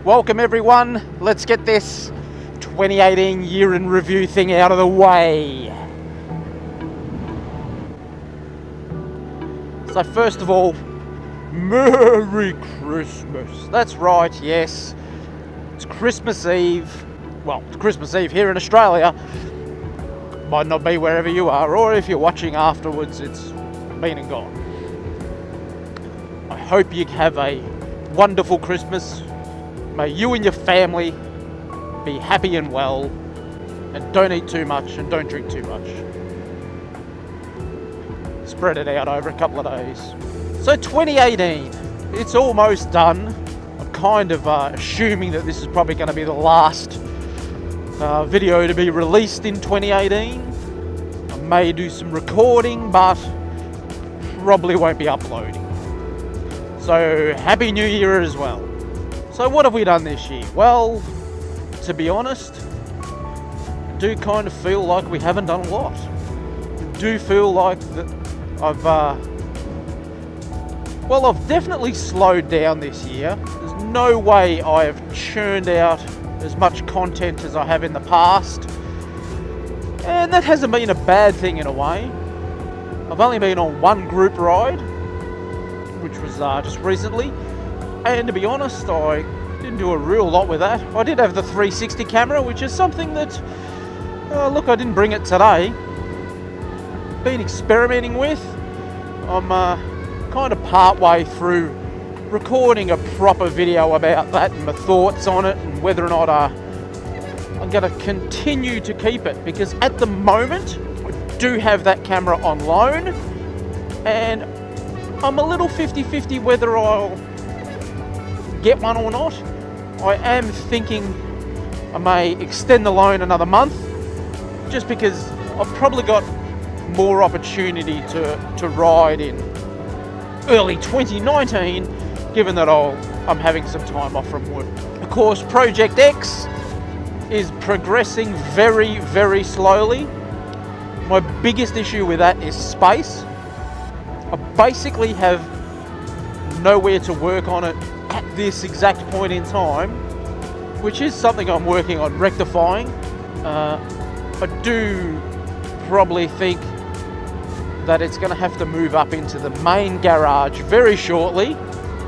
Welcome everyone, let's get this 2018 year in review thing out of the way. So first of all, Merry Christmas. That's right, yes. It's Christmas Eve. Well, it's Christmas Eve here in Australia. Might not be wherever you are, or if you're watching afterwards, it's been and gone. I hope you have a wonderful Christmas. May you and your family be happy and well, and don't eat too much and don't drink too much. Spread it out over a couple of days. So 2018, it's almost done. I'm kind of assuming that this is probably going to be the last video to be released in 2018. I may do some recording, but probably won't be uploading. So Happy New Year as well. So what have we done this year? Well, to be honest, I do kind of feel like we haven't done a lot. I do feel like that I've definitely slowed down this year. There's no way I have churned out as much content as I have in the past. And that hasn't been a bad thing in a way. I've only been on one group ride, which was just recently. And to be honest, I didn't do a real lot with that. I did have the 360 camera, which is something that, look, I didn't bring it today. Been experimenting with. I'm kind of part way through recording a proper video about that and my thoughts on it and whether or not I'm going to continue to keep it, because at the moment I do have that camera on loan and I'm a little 50-50 whether I'll get one or not. I am thinking I may extend the loan another month, just because I've probably got more opportunity to ride in early 2019, given that I'm having some time off from work. Of course, Project X is progressing very, very slowly. My biggest issue with that is space. I basically have nowhere to work on it at this exact point in time, which is something I'm working on rectifying. I do probably think that it's going to have to move up into the main garage very shortly,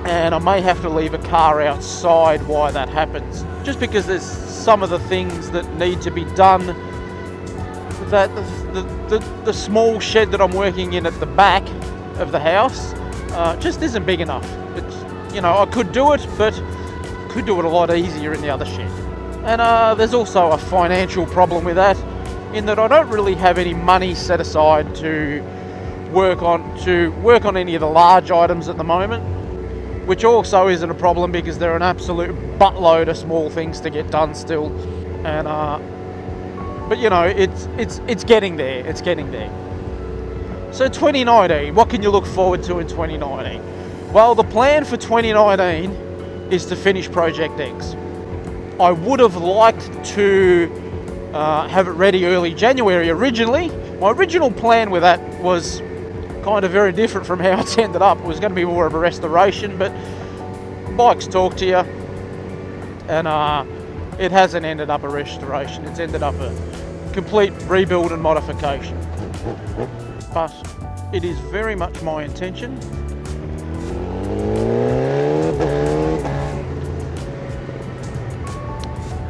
and I may have to leave a car outside while that happens, just because there's some of the things that need to be done that the small shed that I'm working in at the back of the house just isn't big enough. It's, you know, I could do it, but could do it a lot easier in the other shed. And there's also a financial problem with that, in that I don't really have any money set aside to work on any of the large items at the moment, which also isn't a problem because there are an absolute buttload of small things to get done still. And but you know, it's getting there. It's getting there. So 2019, what can you look forward to in 2019? Well, the plan for 2019 is to finish Project X. I would have liked to have it ready early January originally. My original plan with that was kind of very different from how it's ended up. It was going to be more of a restoration, but bikes talk to you, and it hasn't ended up a restoration. It's ended up a complete rebuild and modification. But it is very much my intention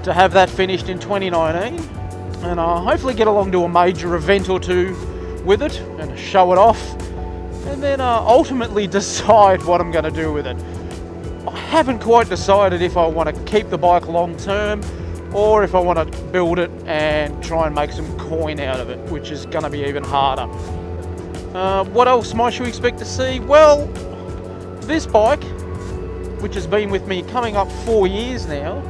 to have that finished in 2019, and hopefully get along to a major event or two with it and show it off, and then ultimately decide what I'm going to do with it. I haven't quite decided if I want to keep the bike long term or if I want to build it and try and make some coin out of it, which is going to be even harder. What else might you expect to see? Well, this bike, which has been with me coming up 4 years now,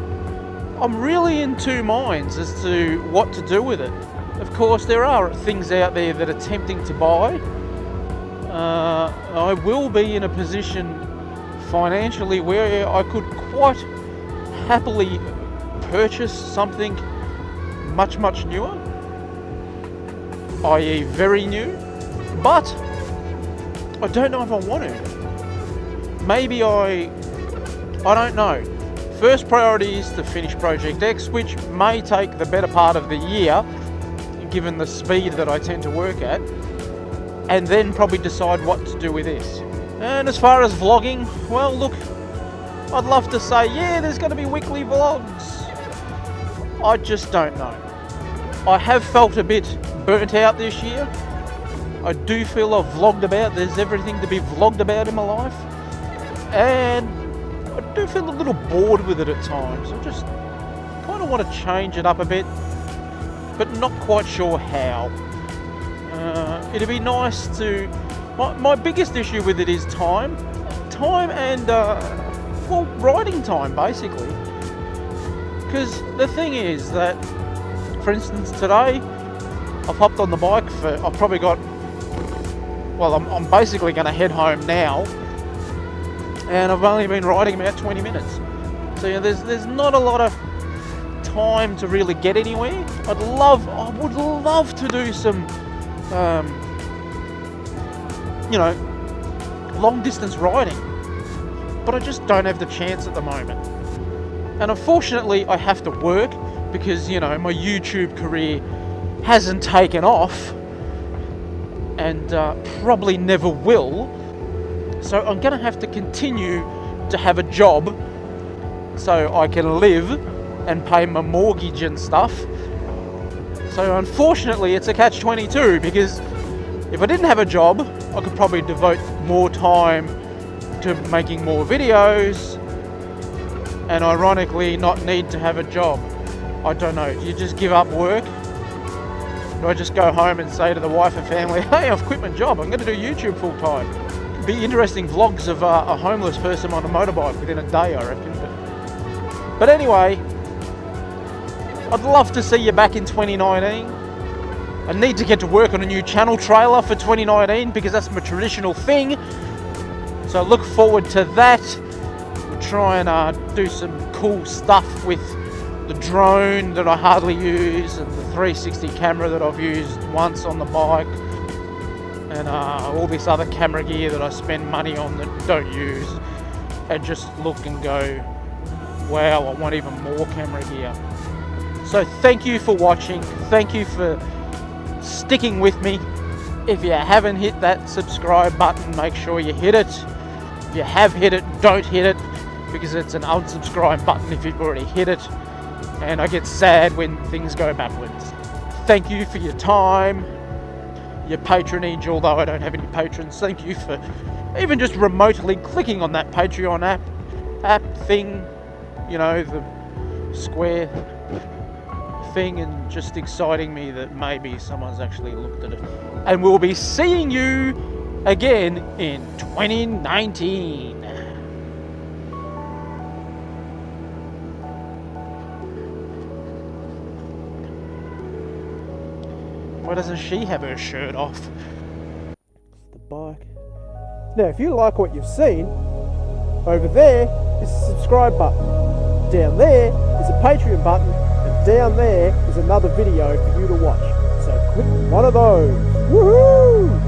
I'm really in two minds as to what to do with it. Of course, there are things out there that are tempting to buy. I will be in a position financially where I could quite happily purchase something much, much newer, i.e. very new, but I don't know if I want to. Maybe I don't know. first priority is to finish Project X, which may take the better part of the year, given the speed that I tend to work at, and then probably decide what to do with this. And as far as vlogging, well, look, I'd love to say, yeah, there's going to be weekly vlogs. I just don't know. I have felt a bit burnt out this year. I do feel I've vlogged about. There's everything to be vlogged about in my life. And I do feel a little bored with it at times. I just kind of want to change it up a bit, but not quite sure how. It'd be nice to... My biggest issue with it is time. Time and, well, riding time, basically. Because the thing is that, for instance, today, I've hopped on the bike for... I've probably got... Well, I'm basically going to head home now. And I've only been riding about 20 minutes. So, you know, there's not a lot of time to really get anywhere. I would love to do some, you know, long distance riding, but I just don't have the chance at the moment. And unfortunately, I have to work because, you know, my YouTube career hasn't taken off and probably never will. So I'm going to have to continue to have a job so I can live and pay my mortgage and stuff. So unfortunately, it's a catch-22, because if I didn't have a job, I could probably devote more time to making more videos and ironically not need to have a job. I don't know, do you just give up work? Do I just go home and say to the wife and family, hey, I've quit my job, I'm going to do YouTube full time? Be interesting vlogs of a homeless person on a motorbike within a day, I reckon. But anyway, I'd love to see you back in 2019. I need to get to work on a new channel trailer for 2019 because that's my traditional thing. So I look forward to that. We'll try and do some cool stuff with the drone that I hardly use and the 360 camera that I've used once on the bike. And all this other camera gear that I spend money on that don't use, and just look and go, wow, I want even more camera gear. So thank you for watching, thank you for sticking with me. If you haven't hit that subscribe button, make sure you hit it. If you have hit it, don't hit it, because it's an unsubscribe button if you've already hit it, and I get sad when things go backwards. Thank you for your time, your patronage, although I don't have any patrons. Thank you for even just remotely clicking on that Patreon app thing, you know, the square thing, and just exciting me that maybe someone's actually looked at it. And we'll be seeing you again in 2019. Why doesn't she have her shirt off? It's the bike. Now, if you like what you've seen, over there is a subscribe button. Down there is a Patreon button, and down there is another video for you to watch. So click one of those. Woohoo!